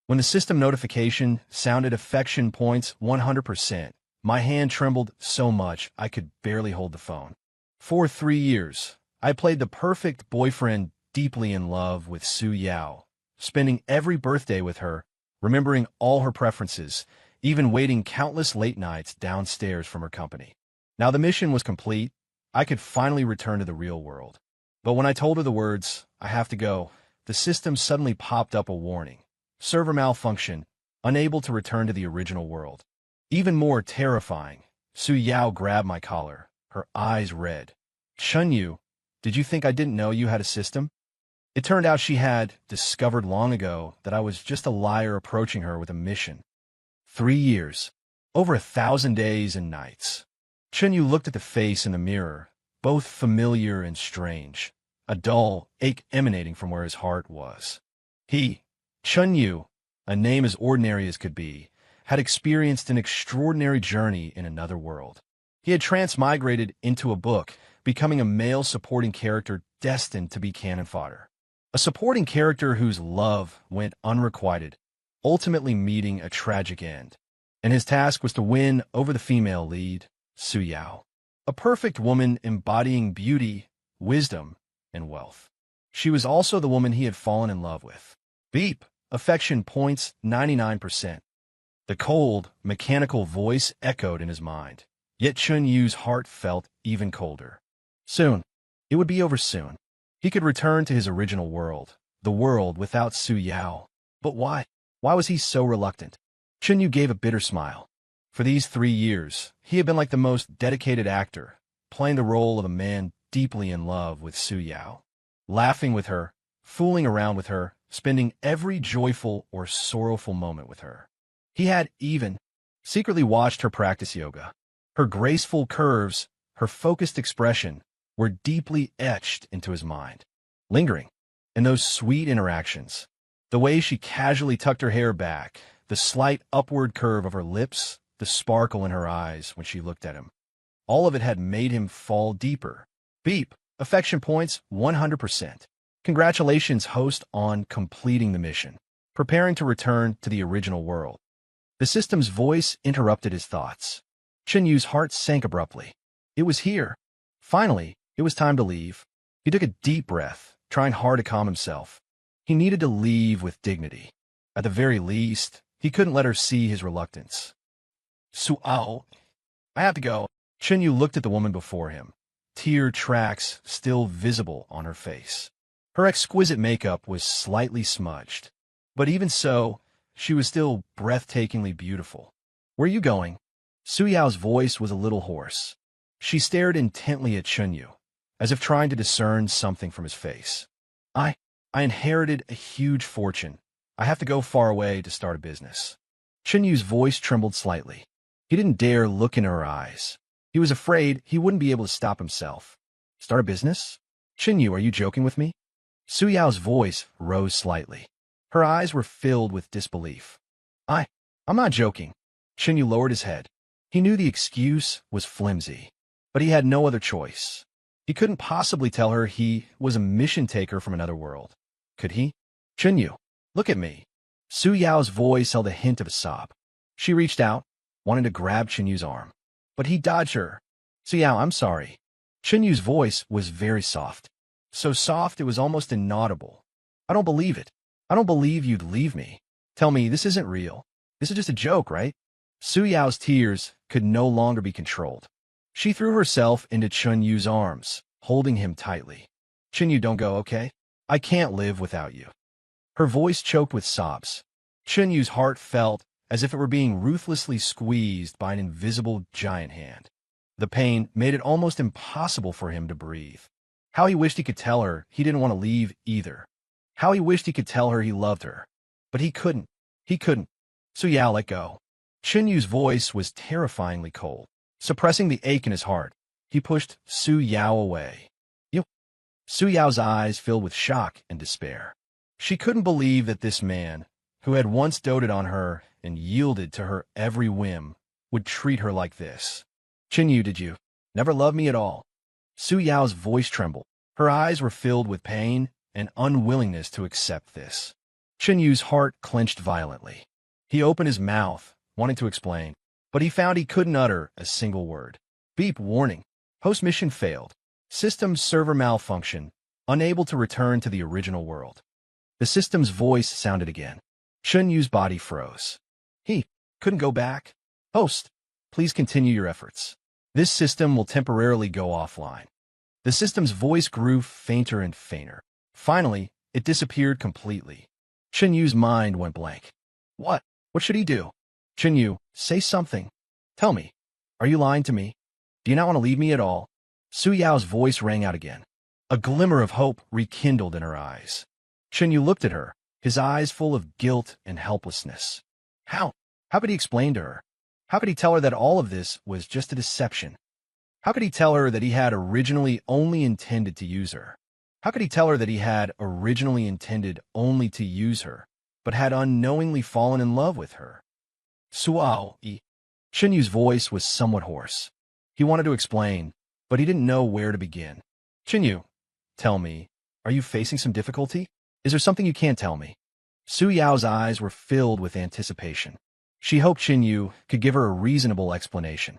When the system notification sounded affection points 100%, my hand trembled so much I could barely hold the phone. For 3 years, I played the perfect boyfriend deeply in love with Su Yao, spending every birthday with her, remembering all her preferences, even waiting countless late nights downstairs from her company. Now the mission was complete. I could finally return to the real world. But when I told her the words, "I have to go," the system suddenly popped up a warning. Server malfunction, unable to return to the original world. Even more terrifying, Su Yao grabbed my collar, her eyes red. "Chunyu, did you think I didn't know you had a system?" It turned out she had discovered long ago that I was just a liar approaching her with a mission. 3 years. Over 1,000 days and nights. Chunyu looked at the face in the mirror, both familiar and strange, a dull ache emanating from where his heart was. He, Chunyu, a name as ordinary as could be, had experienced an extraordinary journey in another world. He had transmigrated into a book, becoming a male supporting character destined to be cannon fodder. A supporting character whose love went unrequited, ultimately meeting a tragic end. And his task was to win over the female lead, Su Yao. A perfect woman embodying beauty, wisdom, and wealth. She was also the woman he had fallen in love with. Beep. Affection points 99%. The cold, mechanical voice echoed in his mind. Yet Chunyu's heart felt even colder. Soon. It would be over soon. He could return to his original world, the world without Su Yao. But why? Why was he so reluctant? Chunyu gave a bitter smile. For these 3 years, he had been like the most dedicated actor, playing the role of a man deeply in love with Su Yao. Laughing with her, fooling around with her, spending every joyful or sorrowful moment with her. He had even secretly watched her practice yoga. Her graceful curves, her focused expression, were deeply etched into his mind. Lingering in those sweet interactions, the way she casually tucked her hair back, the slight upward curve of her lips, the sparkle in her eyes when she looked at him. All of it had made him fall deeper. Beep. Affection points 100%. Congratulations, host, on completing the mission. Preparing to return to the original world. The system's voice interrupted his thoughts. Chunyu's heart sank abruptly. It was here. Finally, it was time to leave. He took a deep breath, trying hard to calm himself. He needed to leave with dignity. At the very least, he couldn't let her see his reluctance. "Su'ao, I have to go." Chunyu looked at the woman before him, tear tracks still visible on her face. Her exquisite makeup was slightly smudged, but even so, she was still breathtakingly beautiful. "Where are you going?" Su Yao's voice was a little hoarse. She stared intently at Chunyu, as if trying to discern something from his face. I inherited a huge fortune. I have to go far away to start a business." Chunyu's voice trembled slightly. He didn't dare look in her eyes. He was afraid he wouldn't be able to stop himself. "Start a business? Chunyu, are you joking with me?" Su Yao's voice rose slightly. Her eyes were filled with disbelief. I'm not joking." Chunyu lowered his head. He knew the excuse was flimsy, but he had no other choice. He couldn't possibly tell her he was a mission taker from another world. Could he? "Chunyu, look at me." Su Yao's voice held a hint of a sob. She reached out, wanting to grab Chunyu's arm, but he dodged her. "Su Yao, I'm sorry." Chunyu's voice was very soft. So soft it was almost inaudible. "I don't believe it. I don't believe you'd leave me. Tell me, this isn't real. This is just a joke, right?" Su Yao's tears could no longer be controlled. She threw herself into Chunyu's arms, holding him tightly. "Chunyu, don't go, okay? I can't live without you." Her voice choked with sobs. Chunyu's heart felt as if it were being ruthlessly squeezed by an invisible giant hand. The pain made it almost impossible for him to breathe. How he wished he could tell her he didn't want to leave either. How he wished he could tell her he loved her. But he couldn't. He couldn't. Su Yao let go. Chunyu's voice was terrifyingly cold. Suppressing the ache in his heart, he pushed Su Yao away. "You." Su Yao's eyes filled with shock and despair. She couldn't believe that this man, who had once doted on her and yielded to her every whim, would treat her like this. "Chunyu, did you never love me at all?" Su Yao's voice trembled. Her eyes were filled with pain and unwillingness to accept this. Chen Yu's heart clenched violently. He opened his mouth, wanting to explain, but he found he couldn't utter a single word. Beep warning. Host mission failed. System server malfunction. Unable to return to the original world. The system's voice sounded again. Chen Yu's body froze. He couldn't go back. Host, please continue your efforts. This system will temporarily go offline. The system's voice grew fainter and fainter. Finally, it disappeared completely. Chen Yu's mind went blank. What? What should he do? Chen Yu, say something. Tell me. Are you lying to me? Do you not want to leave me at all? Su Yao's voice rang out again. A glimmer of hope rekindled in her eyes. Chen Yu looked at her, his eyes full of guilt and helplessness. How? How could he explain to her? How could he tell her that all of this was just a deception? How could he tell her that he had originally only intended to use her? How could he tell her that he had originally intended only to use her, but had unknowingly fallen in love with her? Suao. Chen Yu's voice was somewhat hoarse. He wanted to explain, but he didn't know where to begin. Chen Yu, tell me, are you facing some difficulty? Is there something you can't tell me? Su Yao's eyes were filled with anticipation. She hoped Chen Yu could give her a reasonable explanation.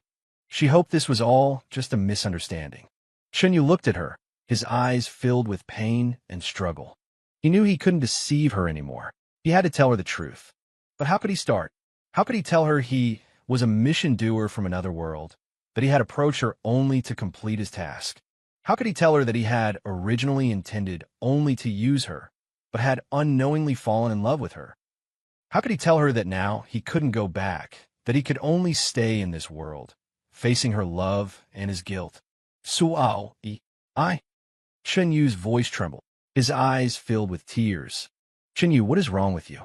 She hoped this was all just a misunderstanding. Chen Yu looked at her, his eyes filled with pain and struggle. He knew he couldn't deceive her anymore. He had to tell her the truth. But how could he start? How could he tell her he was a mission doer from another world, that he had approached her only to complete his task? How could he tell her that he had originally intended only to use her, but had unknowingly fallen in love with her? How could he tell her that now he couldn't go back, that he could only stay in this world, facing her love and his guilt? Suao, I. Chen Yu's voice trembled, his eyes filled with tears. Chen Yu, what is wrong with you?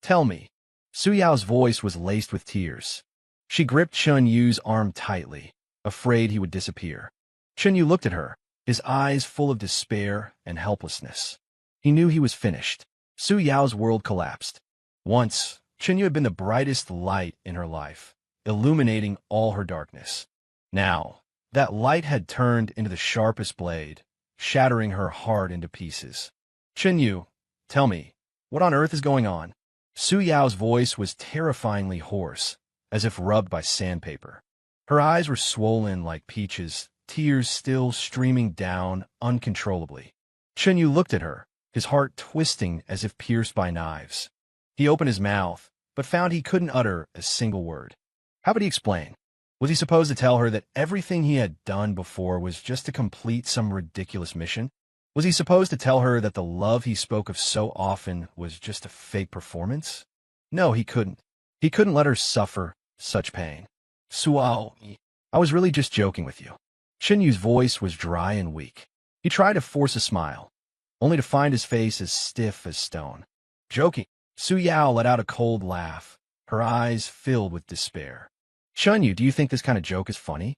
Tell me. Su Yao's voice was laced with tears. She gripped Chen Yu's arm tightly, afraid he would disappear. Chen Yu looked at her, his eyes full of despair and helplessness. He knew he was finished. Su Yao's world collapsed. Once, Chen Yu had been the brightest light in her life, illuminating all her darkness. Now, that light had turned into the sharpest blade, shattering her heart into pieces. Chen Yu, tell me, what on earth is going on? Su Yao's voice was terrifyingly hoarse, as if rubbed by sandpaper. Her eyes were swollen like peaches, tears still streaming down uncontrollably. Chen Yu looked at her, his heart twisting as if pierced by knives. He opened his mouth, but found he couldn't utter a single word. How could he explain? Was he supposed to tell her that everything he had done before was just to complete some ridiculous mission? Was he supposed to tell her that the love he spoke of so often was just a fake performance? No, he couldn't. He couldn't let her suffer such pain. Suao, I was really just joking with you. Chen Yu's voice was dry and weak. He tried to force a smile, only to find his face as stiff as stone. Joking. Su Yao let out a cold laugh, her eyes filled with despair. Chen Yu, do you think this kind of joke is funny?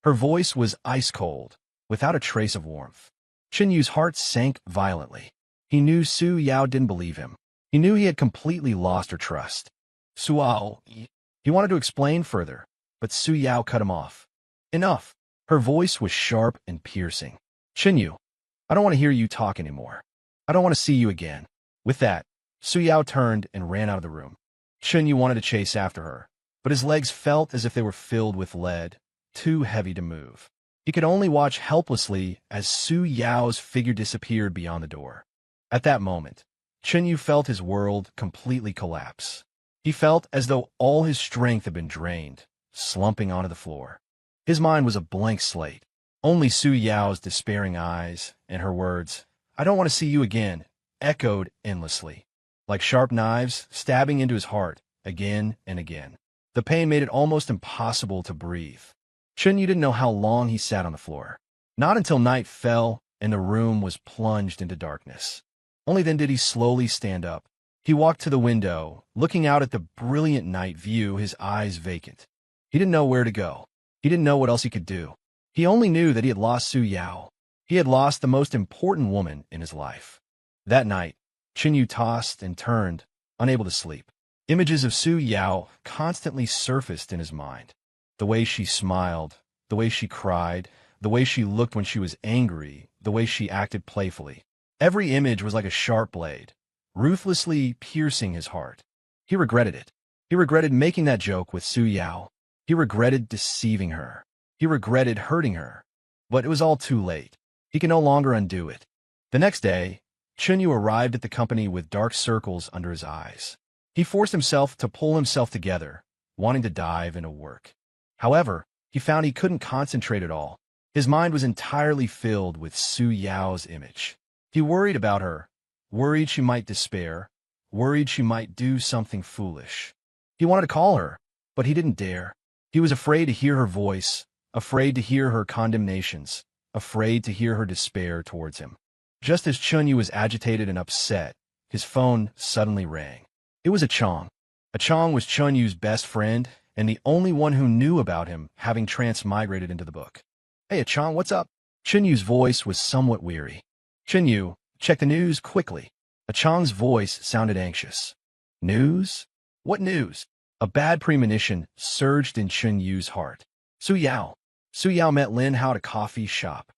Her voice was ice cold, without a trace of warmth. Chen Yu's heart sank violently. He knew Su Yao didn't believe him. He knew he had completely lost her trust. Suao. He wanted to explain further, but Su Yao cut him off. Enough. Her voice was sharp and piercing. Chen Yu, I don't want to hear you talk anymore. I don't want to see you again. With that, Su Yao turned and ran out of the room. Chen Yu wanted to chase after her, but his legs felt as if they were filled with lead, too heavy to move. He could only watch helplessly as Su Yao's figure disappeared beyond the door. At that moment, Chen Yu felt his world completely collapse. He felt as though all his strength had been drained, slumping onto the floor. His mind was a blank slate. Only Su Yao's despairing eyes and her words, "I don't want to see you again," echoed endlessly, like sharp knives stabbing into his heart again and again. The pain made it almost impossible to breathe. Chen Yu didn't know how long he sat on the floor. Not until night fell and the room was plunged into darkness. Only then did he slowly stand up. He walked to the window, looking out at the brilliant night view, his eyes vacant. He didn't know where to go. He didn't know what else he could do. He only knew that he had lost Su Yao. He had lost the most important woman in his life. That night, Chen Yu tossed and turned, unable to sleep. Images of Su Yao constantly surfaced in his mind. The way she smiled, the way she cried, the way she looked when she was angry, the way she acted playfully. Every image was like a sharp blade, ruthlessly piercing his heart. He regretted it. He regretted making that joke with Su Yao. He regretted deceiving her. He regretted hurting her. But it was all too late. He could no longer undo it. The next day, Chunyu arrived at the company with dark circles under his eyes. He forced himself to pull himself together, wanting to dive into work. However, he found he couldn't concentrate at all. His mind was entirely filled with Su Yao's image. He worried about her, worried she might despair, worried she might do something foolish. He wanted to call her, but he didn't dare. He was afraid to hear her voice, afraid to hear her condemnations, afraid to hear her despair towards him. Just as Chunyu was agitated and upset, his phone suddenly rang. It was Achong. Achong was Chunyu's best friend and the only one who knew about him, having transmigrated into the book. "Hey, Achong, what's up?" Chunyu's voice was somewhat weary. "Chunyu, check the news quickly." Achong's voice sounded anxious. "News? What news?" A bad premonition surged in Chunyu's heart. Su Yao. Su Yao met Lin Hao at a coffee shop.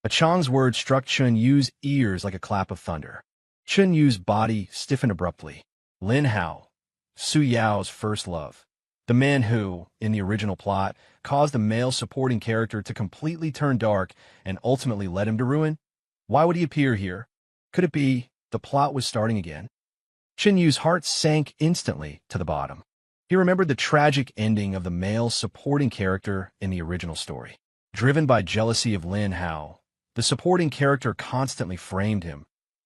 Achong's words struck Chunyu's ears like a clap of thunder. Chunyu's body stiffened abruptly. Lin Hao, Su Yao's first love. The man who, in the original plot, caused a male supporting character to completely turn dark and ultimately led him to ruin? Why would he appear here? Could it be the plot was starting again? Chunyu's heart sank instantly to the bottom. He remembered the tragic ending of the male supporting character in the original story. Driven by jealousy of Lin Hao, the supporting character constantly framed him,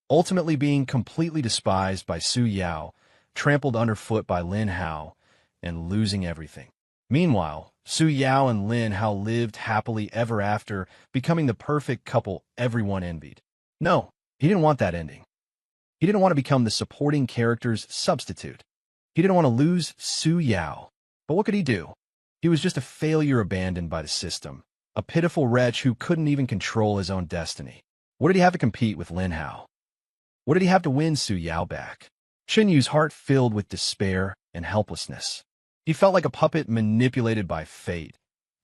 ultimately being completely despised by Su Yao, trampled underfoot by Lin Hao, and losing everything. Meanwhile, Su Yao and Lin Hao lived happily ever after, becoming the perfect couple everyone envied. No, he didn't want that ending. He didn't want to become the supporting character's substitute. He didn't want to lose Su Yao. But what could he do? He was just a failure abandoned by the system, a pitiful wretch who couldn't even control his own destiny. What did he have to compete with Lin Hao? What did he have to win Su Yao back? Chunyu's heart filled with despair and helplessness. He felt like a puppet manipulated by fate,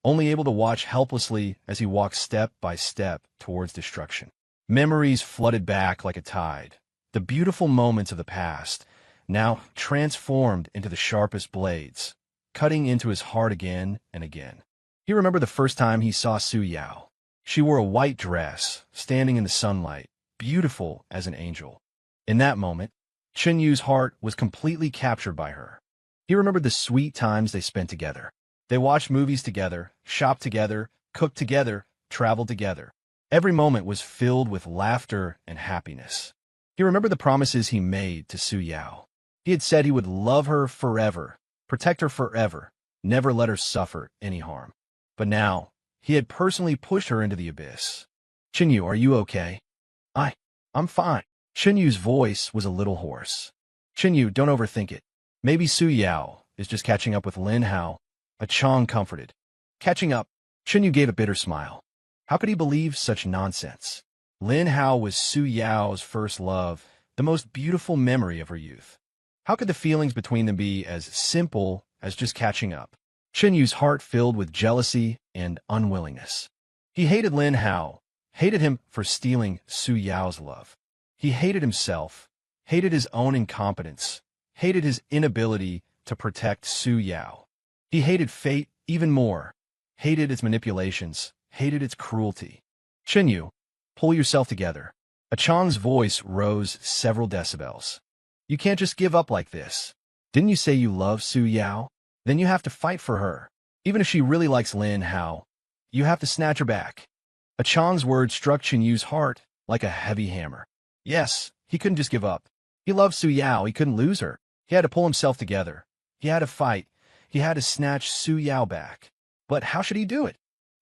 only able to watch helplessly as he walked step by step towards destruction. Memories flooded back like a tide. The beautiful moments of the past, now transformed into the sharpest blades, cutting into his heart again and again. He remembered the first time he saw Su Yao. She wore a white dress, standing in the sunlight, beautiful as an angel. In that moment, Chunyu's heart was completely captured by her. He remembered the sweet times they spent together. They watched movies together, shopped together, cooked together, traveled together. Every moment was filled with laughter and happiness. He remembered the promises he made to Su Yao. He had said he would love her forever, protect her forever, never let her suffer any harm. But now, he had personally pushed her into the abyss. "Chunyu, are you okay?" I'm fine." Chunyu's voice was a little hoarse. "Chunyu, don't overthink it. Maybe Su Yao is just catching up with Lin Hao." Achong comforted. "Catching up?" Chunyu gave a bitter smile. How could he believe such nonsense? Lin Hao was Su Yao's first love, the most beautiful memory of her youth. How could the feelings between them be as simple as just catching up? Chunyu's heart filled with jealousy and unwillingness. He hated Lin Hao, hated him for stealing Su Yao's love. He hated himself, hated his own incompetence, hated his inability to protect Su Yao. He hated fate even more, hated its manipulations, hated its cruelty. "Chunyu, pull yourself together." Achong's voice rose several decibels. "You can't just give up like this. Didn't you say you love Su Yao? Then you have to fight for her. Even if she really likes Lin Hao, you have to snatch her back." Achong's words struck Chunyu's heart like a heavy hammer. Yes, he couldn't just give up. He loved Su Yao, he couldn't lose her. He had to pull himself together. He had to fight. He had to snatch Su Yao back. But how should he do it?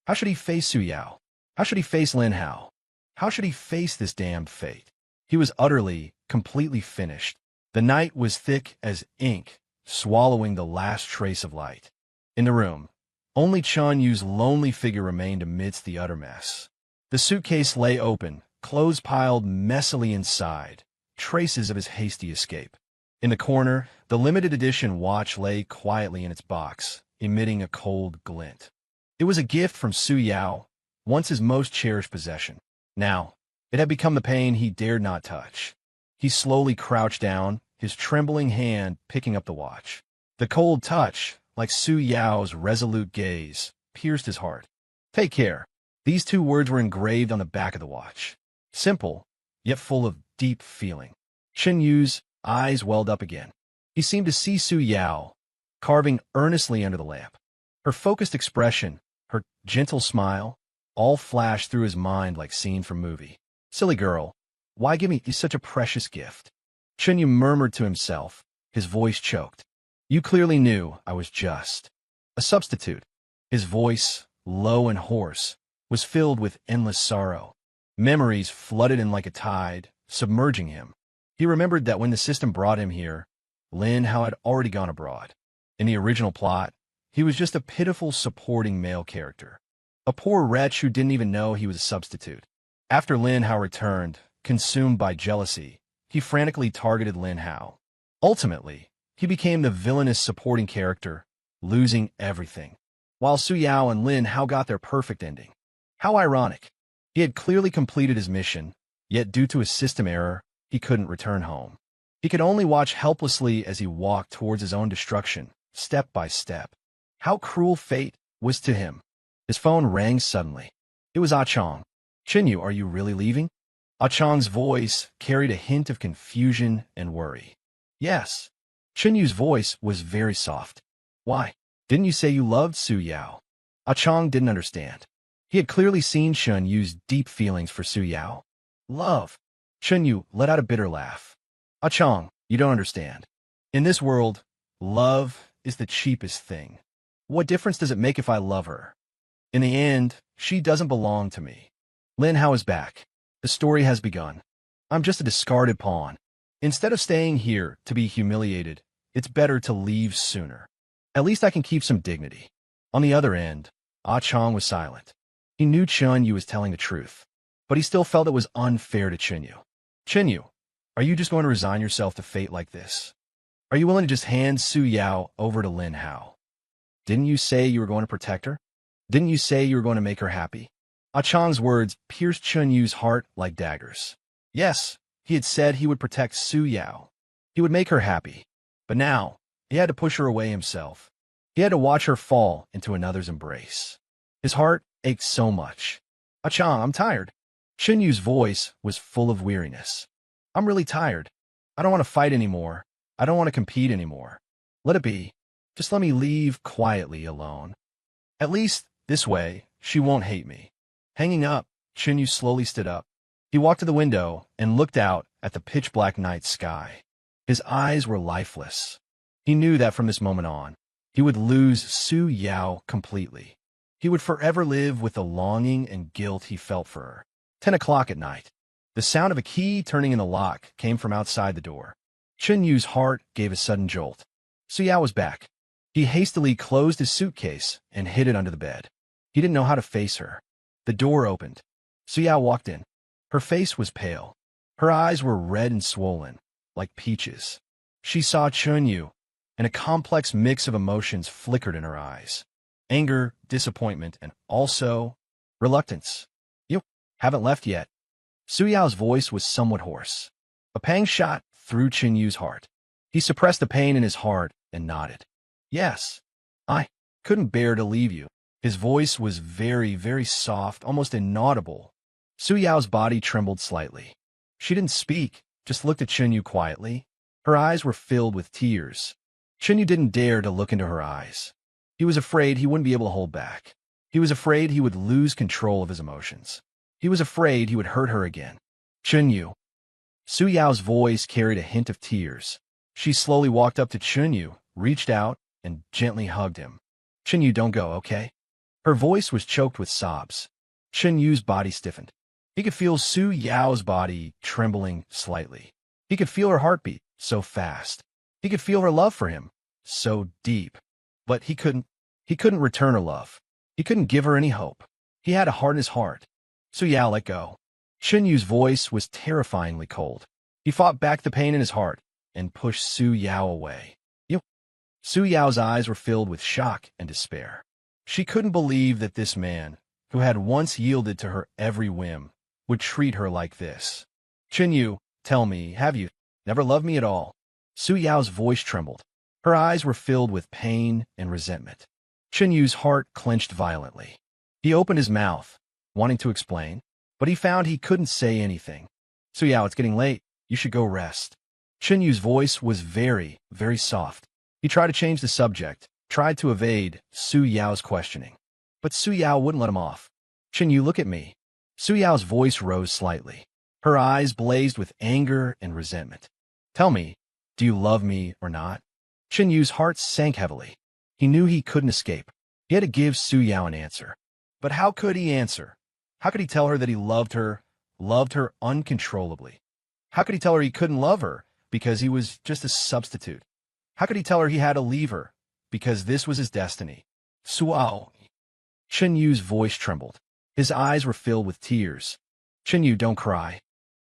How should he face Su Yao? How should he face Lin Hao? How should he face this damned fate? He was utterly, completely finished. The night was thick as ink, swallowing the last trace of light. In the room, only Chunyu's lonely figure remained amidst the utter mess. The suitcase lay open, clothes piled messily inside, traces of his hasty escape. In the corner, the limited edition watch lay quietly in its box, emitting a cold glint. It was a gift from Su Yao, once his most cherished possession. Now, it had become the pain he dared not touch. He slowly crouched down, his trembling hand picking up the watch. The cold touch, like Su Yao's resolute gaze, pierced his heart. Take care. These two words were engraved on the back of the watch. Simple, yet full of deep feeling. Chen Yu's eyes welled up again. He seemed to see Su Yao, carving earnestly under the lamp. Her focused expression, her gentle smile, all flashed through his mind like scenes from movie. Silly girl, why give me such a precious gift? Chen Yu murmured to himself, his voice choked. You clearly knew I was just a substitute. His voice, low and hoarse, was filled with endless sorrow. Memories flooded in like a tide, submerging him. He remembered that when the system brought him here, Lin Hao had already gone abroad. In the original plot, he was just a pitiful supporting male character. A poor wretch who didn't even know he was a substitute. After Lin Hao returned, consumed by jealousy, he frantically targeted Lin Hao. Ultimately, he became the villainous supporting character, losing everything. While Su Yao and Lin Hao got their perfect ending. How ironic. He had clearly completed his mission, yet due to a system error, he couldn't return home. He could only watch helplessly as he walked towards his own destruction, step by step. How cruel fate was to him. His phone rang suddenly. It was Ah Chong. Chen Yu, are you really leaving? Ah Chong's voice carried a hint of confusion and worry. Yes. Chen Yu's voice was very soft. Why? Didn't you say you loved Su Yao? Ah Chong didn't understand. He had clearly seen Chen Yu's deep feelings for Su Yao. Love. Chen Yu let out a bitter laugh. Ah Chong, you don't understand. In this world, love is the cheapest thing. What difference does it make if I love her? In the end, she doesn't belong to me. Lin Hao is back. The story has begun. I'm just a discarded pawn. Instead of staying here to be humiliated, it's better to leave sooner. At least I can keep some dignity. On the other end, Ah Chong was silent. He knew Chen Yu was telling the truth, but he still felt it was unfair to Chen Yu. Chen Yu, are you just going to resign yourself to fate like this? Are you willing to just hand Su Yao over to Lin Hao? Didn't you say you were going to protect her? Didn't you say you were going to make her happy? Ah Chong's words pierced Chen Yu's heart like daggers. Yes, he had said he would protect Su Yao. He would make her happy. But now, he had to push her away himself. He had to watch her fall into another's embrace. His heart ached so much. Ah Chong, I'm tired. Chen Yu's voice was full of weariness. I'm really tired. I don't want to fight anymore. I don't want to compete anymore. Let it be. Just let me leave quietly alone. At least, this way, she won't hate me. Hanging up, Chen Yu slowly stood up. He walked to the window and looked out at the pitch-black night sky. His eyes were lifeless. He knew that from this moment on, he would lose Su Yao completely. He would forever live with the longing and guilt he felt for her. 10 o'clock at night. The sound of a key turning in the lock came from outside the door. Chen Yu's heart gave a sudden jolt. Su Yao was back. He hastily closed his suitcase and hid it under the bed. He didn't know how to face her. The door opened. Su Yao walked in. Her face was pale. Her eyes were red and swollen, like peaches. She saw Chen Yu, and a complex mix of emotions flickered in her eyes. Anger, disappointment, and also reluctance. You haven't left yet. Su Yao's voice was somewhat hoarse. A pang shot through Chen Yu's heart. He suppressed the pain in his heart and nodded. Yes, I couldn't bear to leave you. His voice was very, very soft, almost inaudible. Su Yao's body trembled slightly. She didn't speak, just looked at Chen Yu quietly. Her eyes were filled with tears. Chen Yu didn't dare to look into her eyes. He was afraid he wouldn't be able to hold back. He was afraid he would lose control of his emotions. He was afraid he would hurt her again. Chen Yu. Su Yao's voice carried a hint of tears. She slowly walked up to Chen Yu, reached out, and gently hugged him. Chen Yu, don't go, okay? Her voice was choked with sobs. Chen Yu's body stiffened. He could feel Su Yao's body trembling slightly. He could feel her heartbeat so fast. He could feel her love for him so deep. But he couldn't return her love. He couldn't give her any hope. He had a heart in his heart. Su Yao let go. Chen Yu's voice was terrifyingly cold. He fought back the pain in his heart and pushed Su Yao away. Su Yao's eyes were filled with shock and despair. She couldn't believe that this man, who had once yielded to her every whim, would treat her like this. Chen Yu, Tell me, have you never loved me at all? Su Yao's voice trembled. Her eyes were filled with pain and resentment. Chen Yu's heart clenched violently. He opened his mouth, wanting to explain, but he found he couldn't say anything. Su Yao, it's getting late. You should go rest. Chen Yu's voice was very, very soft. He tried to change the subject, tried to evade Su Yao's questioning. But Su Yao wouldn't let him off. Chen Yu, look at me. Su Yao's voice rose slightly. Her eyes blazed with anger and resentment. Tell me, do you love me or not? Chen Yu's heart sank heavily. He knew he couldn't escape. He had to give Su Yao an answer. But how could he answer? How could he tell her that he loved her uncontrollably? How could he tell her he couldn't love her because he was just a substitute? How could he tell her he had to leave her because this was his destiny? Suao. Chen Yu's voice trembled. His eyes were filled with tears. Chen Yu, don't cry.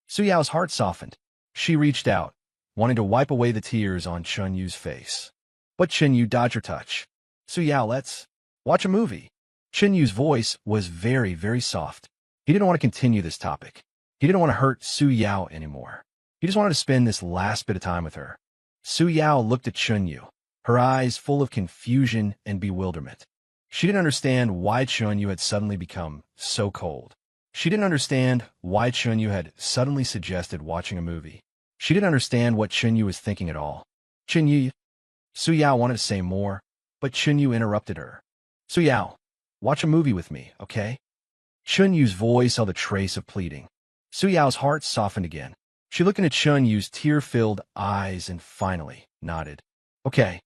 Su Yao's heart softened. She reached out, wanting to wipe away the tears on Chen Yu's face. But Chen Yu dodged her touch. Su Yao, let's watch a movie. Chen Yu's voice was very, very soft. He didn't want to continue this topic. He didn't want to hurt Su Yao anymore. He just wanted to spend this last bit of time with her. Su Yao looked at Chen Yu, her eyes full of confusion and bewilderment. She didn't understand why Chen Yu had suddenly become so cold. She didn't understand why Chen Yu had suddenly suggested watching a movie. She didn't understand what Chen Yu was thinking at all. Chen Yu, Su Yao wanted to say more, but Chen Yu interrupted her. Su Yao, watch a movie with me, okay? Chen Yu's voice held a trace of pleading. Su Yao's heart softened again. She looked into Chen Yu's tear-filled eyes and finally nodded. Okay.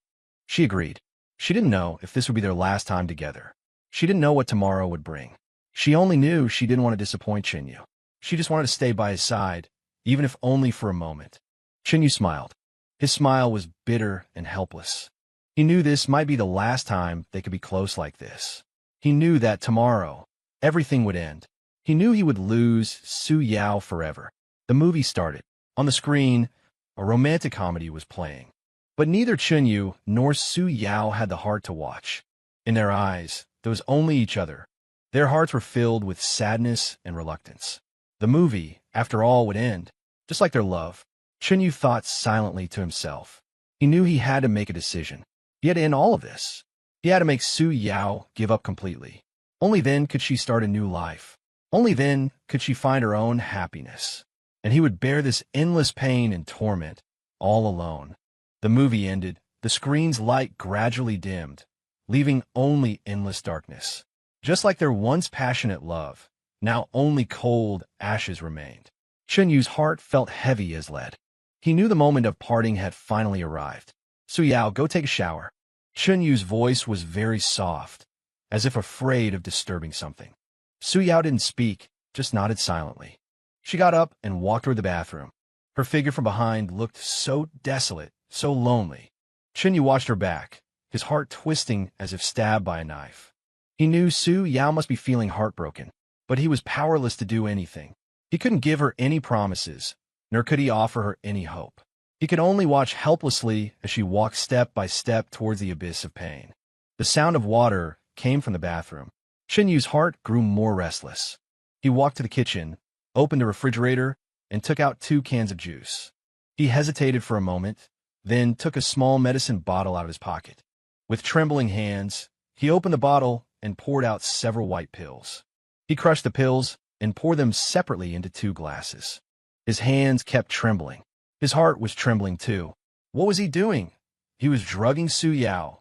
She agreed. She didn't know if this would be their last time together. She didn't know what tomorrow would bring. She only knew she didn't want to disappoint Chen Yu. She just wanted to stay by his side, even if only for a moment. Chen Yu smiled. His smile was bitter and helpless. He knew this might be the last time they could be close like this. He knew that tomorrow, everything would end. He knew he would lose Su Yao forever. The movie started. On the screen, a romantic comedy was playing. But neither Chen Yu nor Su Yao had the heart to watch. In their eyes, there was only each other. Their hearts were filled with sadness and reluctance. The movie, after all, would end, just like their love. Chen Yu thought silently to himself. He knew he had to make a decision. He had to end all of this. He had to make Su Yao give up completely. Only then could she start a new life. Only then could she find her own happiness. And he would bear this endless pain and torment, all alone. The movie ended. The screen's light gradually dimmed, leaving only endless darkness. Just like their once passionate love, now only cold ashes remained. Chen Yu's heart felt heavy as lead. He knew the moment of parting had finally arrived. Su Yao, go take a shower. Chen Yu's voice was very soft, as if afraid of disturbing something. Su Yao didn't speak, just nodded silently. She got up and walked toward the bathroom. Her figure from behind looked so desolate, so lonely. Chen Yu watched her back, his heart twisting as if stabbed by a knife. He knew Su Yao must be feeling heartbroken, but he was powerless to do anything. He couldn't give her any promises, nor could he offer her any hope. He could only watch helplessly as she walked step by step towards the abyss of pain. The sound of water came from the bathroom. Chen Yu's heart grew more restless. He walked to the kitchen, opened the refrigerator, and took out 2 cans of juice. He hesitated for a moment, then took a small medicine bottle out of his pocket. With trembling hands, he opened the bottle and poured out several white pills. He crushed the pills and poured them separately into 2 glasses. His hands kept trembling. His heart was trembling too. What was he doing? He was drugging Su Yao.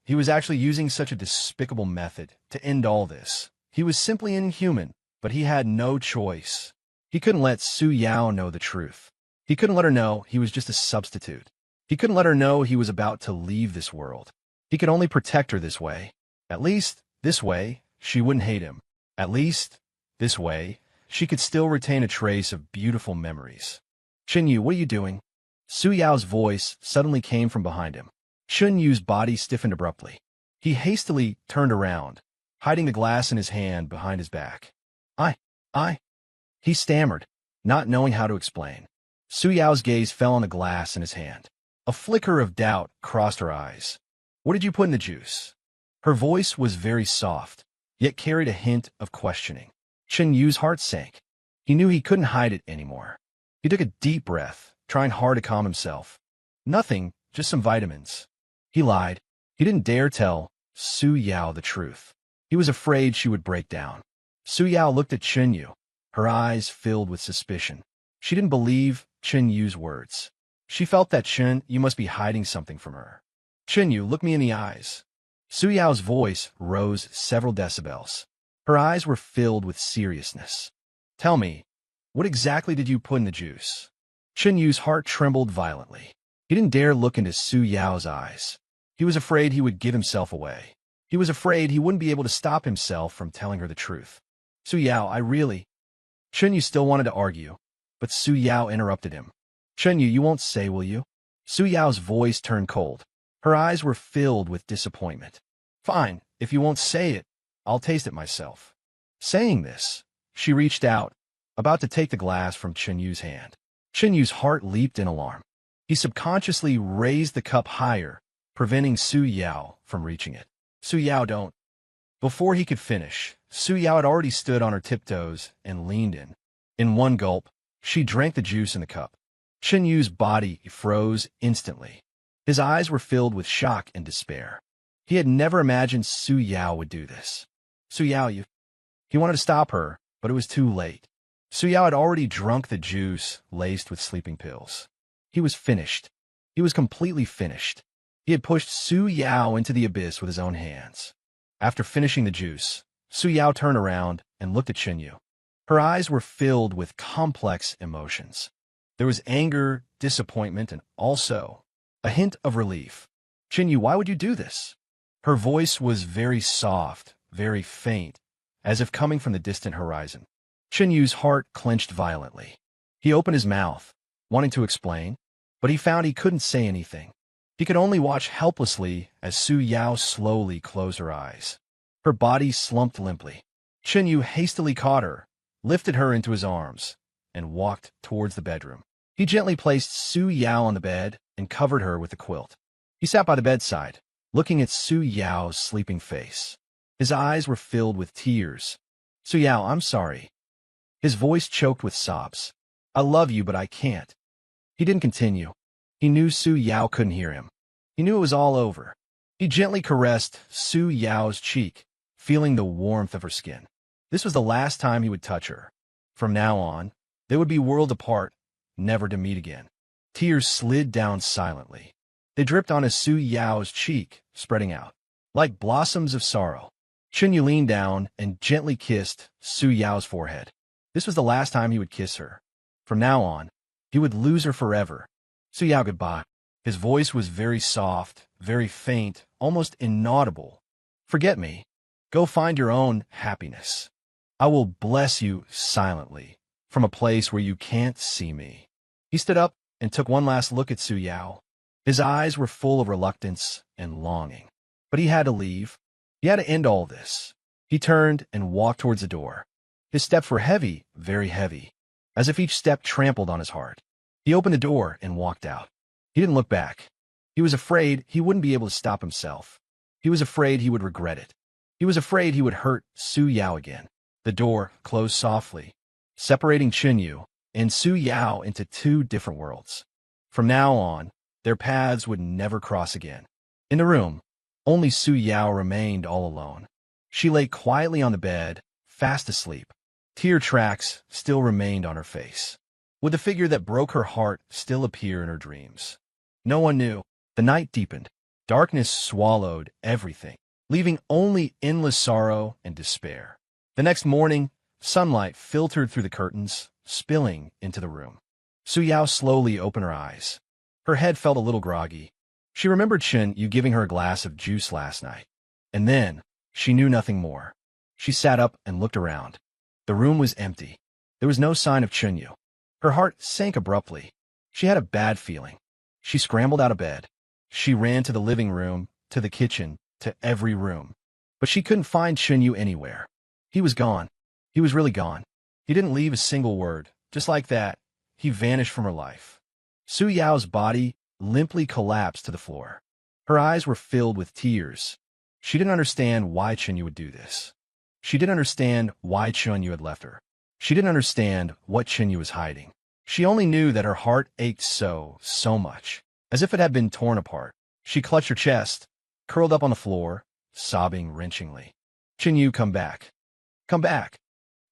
He was actually using such a despicable method to end all this. He was simply inhuman, but he had no choice. He couldn't let Su Yao know the truth. He couldn't let her know he was just a substitute. He couldn't let her know he was about to leave this world. He could only protect her this way. At least, this way, she wouldn't hate him. At least, this way, she could still retain a trace of beautiful memories. Chen Yu, what are you doing? Su Yao's voice suddenly came from behind him. Chen Yu's body stiffened abruptly. He hastily turned around, hiding the glass in his hand behind his back. I. He stammered, not knowing how to explain. Su Yao's gaze fell on the glass in his hand. A flicker of doubt crossed her eyes. What did you put in the juice? Her voice was very soft, yet carried a hint of questioning. Chen Yu's heart sank. He knew he couldn't hide it anymore. He took a deep breath, trying hard to calm himself. Nothing, just some vitamins. He lied. He didn't dare tell Su Yao the truth. He was afraid she would break down. Su Yao looked at Chen Yu, her eyes filled with suspicion. She didn't believe Chen Yu's words. She felt that Chen Yu must be hiding something from her. Chen Yu, look me in the eyes. Su Yao's voice rose several decibels. Her eyes were filled with seriousness. Tell me, what exactly did you put in the juice? Chen Yu's heart trembled violently. He didn't dare look into Su Yao's eyes. He was afraid he would give himself away. He was afraid he wouldn't be able to stop himself from telling her the truth. Su Yao, I really... Chen Yu still wanted to argue, but Su Yao interrupted him. Chen Yu, you won't say, will you? Su Yao's voice turned cold. Her eyes were filled with disappointment. Fine, if you won't say it, I'll taste it myself. Saying this, she reached out, about to take the glass from Chen Yu's hand. Chen Yu's heart leaped in alarm. He subconsciously raised the cup higher, preventing Su Yao from reaching it. Su Yao, don't. Before he could finish, Su Yao had already stood on her tiptoes and leaned in. In one gulp, she drank the juice in the cup. Chen Yu's body froze instantly. His eyes were filled with shock and despair. He had never imagined Su Yao would do this. Su Yao, you... He wanted to stop her, but it was too late. Su Yao had already drunk the juice laced with sleeping pills. He was finished. He was completely finished. He had pushed Su Yao into the abyss with his own hands. After finishing the juice, Su Yao turned around and looked at Chen Yu. Her eyes were filled with complex emotions. There was anger, disappointment, and also a hint of relief. Chen Yu, why would you do this? Her voice was very soft, very faint, as if coming from the distant horizon. Chen Yu's heart clenched violently. He opened his mouth, wanting to explain, but he found he couldn't say anything. He could only watch helplessly as Su Yao slowly closed her eyes. Her body slumped limply. Chen Yu hastily caught her, lifted her into his arms, and walked towards the bedroom. He gently placed Su Yao on the bed and covered her with a quilt. He sat by the bedside, looking at Su Yao's sleeping face. His eyes were filled with tears. Su Yao, I'm sorry. His voice choked with sobs. I love you, but I can't. He didn't continue. He knew Su Yao couldn't hear him. He knew it was all over. He gently caressed Su Yao's cheek, feeling the warmth of her skin. This was the last time he would touch her. From now on, they would be worlds apart, never to meet again. Tears slid down silently. They dripped onto Su Yao's cheek, spreading out. Like blossoms of sorrow. Chen Yu leaned down and gently kissed Su Yao's forehead. This was the last time he would kiss her. From now on, he would lose her forever. Su Yao, goodbye. His voice was very soft, very faint, almost inaudible. Forget me. Go find your own happiness. I will bless you silently, from a place where you can't see me. He stood up and took one last look at Su Yao. His eyes were full of reluctance and longing. But he had to leave. He had to end all this. He turned and walked towards the door. His steps were heavy, very heavy, as if each step trampled on his heart. He opened the door and walked out. He didn't look back. He was afraid he wouldn't be able to stop himself. He was afraid he would regret it. He was afraid he would hurt Su Yao again. The door closed softly, separating Chen Yu and Su Yao into two different worlds. From now on, their paths would never cross again. In the room, only Su Yao remained all alone. She lay quietly on the bed, fast asleep. Tear tracks still remained on her face. Would the figure that broke her heart still appear in her dreams? No one knew. The night deepened. Darkness swallowed everything, leaving only endless sorrow and despair. The next morning, sunlight filtered through the curtains, spilling into the room. Su Yao slowly opened her eyes. Her head felt a little groggy. She remembered Chen Yu giving her a glass of juice last night. And then, she knew nothing more. She sat up and looked around. The room was empty. There was no sign of Chen Yu. Her heart sank abruptly. She had a bad feeling. She scrambled out of bed. She ran to the living room, to the kitchen, to every room. But she couldn't find Chen Yu anywhere. He was gone. He was really gone. He didn't leave a single word. Just like that, he vanished from her life. Su Yao's body limply collapsed to the floor. Her eyes were filled with tears. She didn't understand why Chen Yu would do this. She didn't understand why Chen Yu had left her. She didn't understand what Chen Yu was hiding. She only knew that her heart ached so much, as if it had been torn apart. She clutched her chest, curled up on the floor, sobbing wrenchingly. Chinyu, come back. Come back.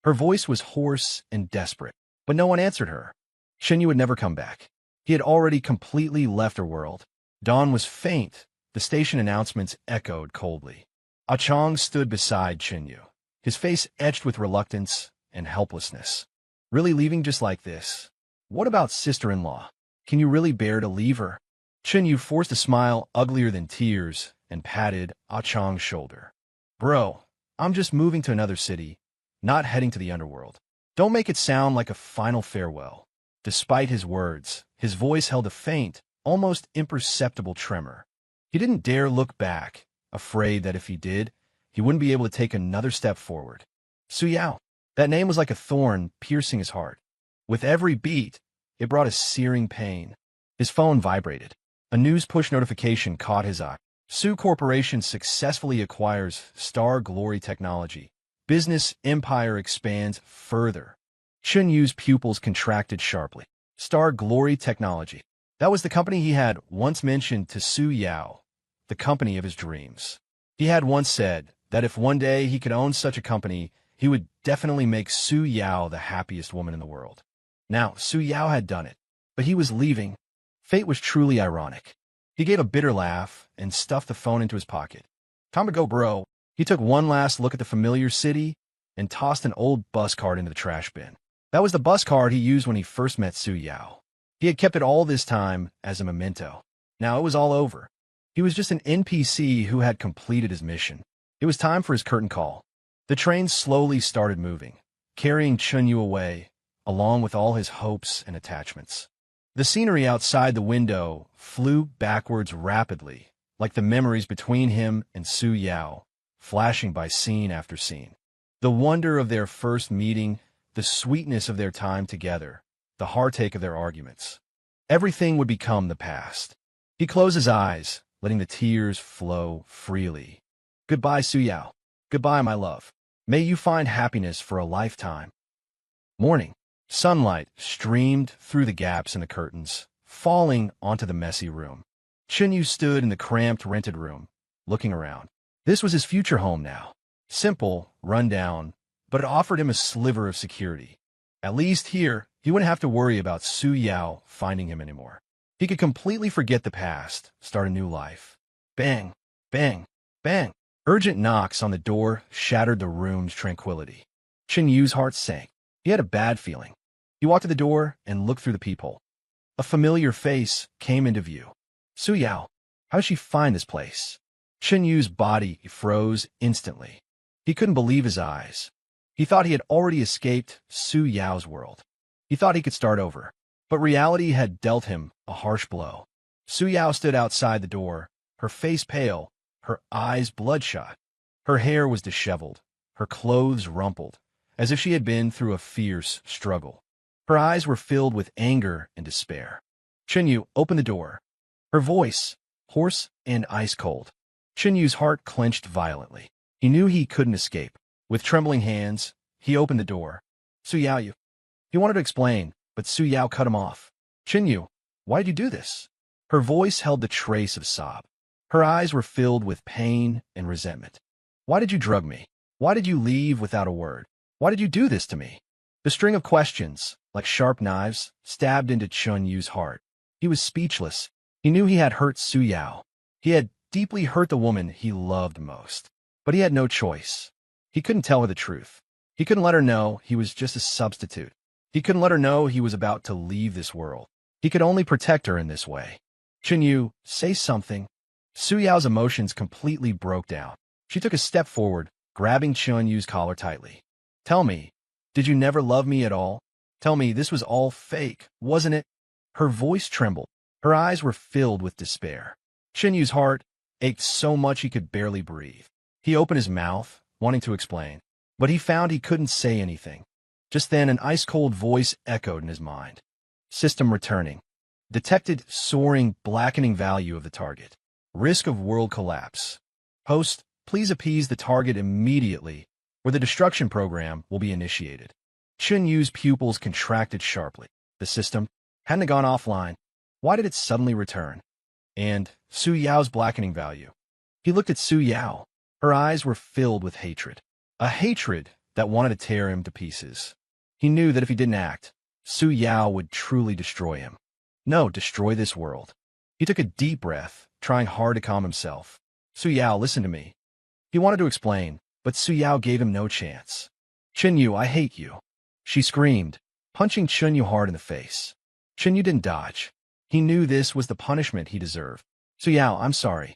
Her voice was hoarse and desperate, but no one answered her. Chinyu would never come back. He had already completely left her world. Dawn was faint. The station announcements echoed coldly. Ah Chong stood beside Chinyu, his face etched with reluctance and helplessness. Really leaving just like this? What about sister-in-law? Can you really bear to leave her? Chinyu forced a smile uglier than tears and patted Ah Chong's shoulder. Bro, I'm just moving to another city, not heading to the underworld. Don't make it sound like a final farewell. Despite his words, his voice held a faint, almost imperceptible tremor. He didn't dare look back, afraid that if he did, he wouldn't be able to take another step forward. Su Yao. That name was like a thorn piercing his heart. With every beat, it brought a searing pain. His phone vibrated. A news push notification caught his eye. Su Corporation successfully acquires Star Glory Technology. Business empire expands further. Chun Yu's pupils contracted sharply. Star Glory Technology. That was the company he had once mentioned to Su Yao, the company of his dreams. He had once said that if one day he could own such a company, he would definitely make Su Yao the happiest woman in the world. Now, Su Yao had done it, but he was leaving. Fate was truly ironic. He gave a bitter laugh and stuffed the phone into his pocket. Time to go, bro. He took one last look at the familiar city and tossed an old bus card into the trash bin. That was the bus card he used when he first met Su Yao. He had kept it all this time as a memento. Now it was all over. He was just an NPC who had completed his mission. It was time for his curtain call. The train slowly started moving, carrying Chunyu away, along with all his hopes and attachments. The scenery outside the window flew backwards rapidly, like the memories between him and Su Yao, flashing by scene after scene. The wonder of their first meeting, the sweetness of their time together, the heartache of their arguments. Everything would become the past. He closed his eyes, letting the tears flow freely. Goodbye, Su Yao. Goodbye, my love. May you find happiness for a lifetime. Morning. Sunlight streamed through the gaps in the curtains, falling onto the messy room. Chinyu stood in the cramped rented room, looking around. This was his future home now. Simple, run-down, but it offered him a sliver of security. At least here, he wouldn't have to worry about Su Yao finding him anymore. He could completely forget the past, start a new life. Bang, bang, bang. Urgent knocks on the door shattered the room's tranquility. Chinyu's heart sank. He had a bad feeling. He walked to the door and looked through the peephole. A familiar face came into view. Su Yao. How did she find this place? Chinyu's body froze instantly. He couldn't believe his eyes. He thought he had already escaped Su Yao's world. He thought he could start over. But reality had dealt him a harsh blow. Su Yao stood outside the door, her face pale, her eyes bloodshot. Her hair was disheveled, her clothes rumpled, as if she had been through a fierce struggle. Her eyes were filled with anger and despair. Chinyu opened the door. Her voice, hoarse and ice-cold. Chinyu's heart clenched violently. He knew he couldn't escape. With trembling hands, he opened the door. Su Yao. He wanted to explain, but Su Yao cut him off. Chinyu, why did you do this? Her voice held the trace of sob. Her eyes were filled with pain and resentment. Why did you drug me? Why did you leave without a word? Why did you do this to me? The string of questions, like sharp knives, stabbed into Chunyu's heart. He was speechless. He knew he had hurt Su Yao. He had deeply hurt the woman he loved most. But he had no choice. He couldn't tell her the truth. He couldn't let her know he was just a substitute. He couldn't let her know he was about to leave this world. He could only protect her in this way. Chinyu, say something. Su Yao's emotions completely broke down. She took a step forward, grabbing Chunyu's collar tightly. Tell me, did you never love me at all? Tell me this was all fake, wasn't it? Her voice trembled. Her eyes were filled with despair. Chinyu's heart ached so much he could barely breathe. He opened his mouth, wanting to explain, but he found he couldn't say anything. Just then, an ice-cold voice echoed in his mind. System returning. Detected soaring, blackening value of the target. Risk of world collapse. Host, please appease the target immediately, or the destruction program will be initiated. Chinyu's pupils contracted sharply. The system hadn't gone offline. Why did it suddenly return? And Su Yao's blackening value. He looked at Su Yao. Her eyes were filled with hatred. A hatred that wanted to tear him to pieces. He knew that if he didn't act, Su Yao would truly destroy him. No, destroy this world. He took a deep breath, trying hard to calm himself. Su Yao, listen to me. He wanted to explain, but Su Yao gave him no chance. Chenyu, I hate you. She screamed, punching Chenyu hard in the face. Chenyu didn't dodge. He knew this was the punishment he deserved. Su Yao, I'm sorry,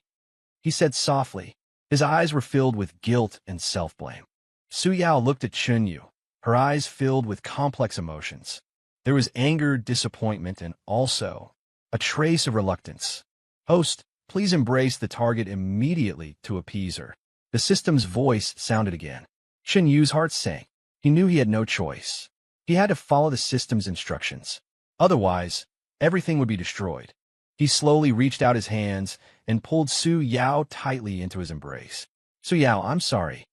he said softly. His eyes were filled with guilt and self-blame. Su Yao looked at Chenyu, her eyes filled with complex emotions. There was anger, disappointment, and also a trace of reluctance. Host, please embrace the target immediately to appease her. The system's voice sounded again. Chenyu's heart sank. He knew he had no choice. He had to follow the system's instructions. Otherwise, everything would be destroyed. He slowly reached out his hands and pulled Su Yao tightly into his embrace. Su Yao, I'm sorry.